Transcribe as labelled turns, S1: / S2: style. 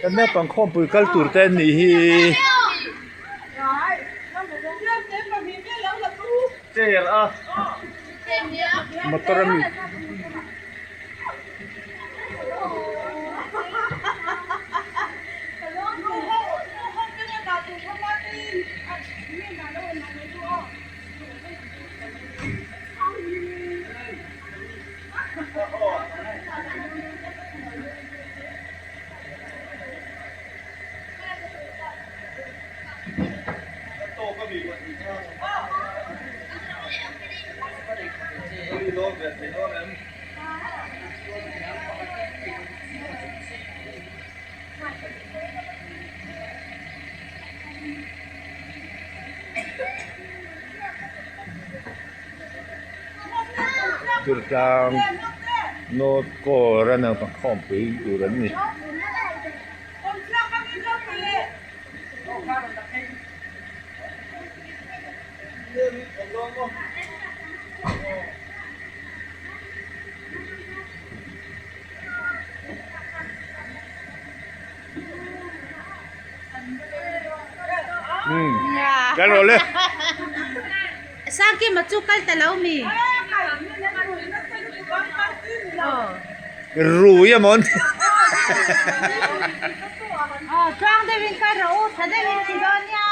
S1: Karena pangkom pukal turten ini. Cel ah. Motor ni. Tentang not koran ang pangkompi turan ni. Kan oleh.
S2: Saki macukal talaw mi.
S1: Ruya mon.
S2: Chuang de win ka ro, thada win si donya.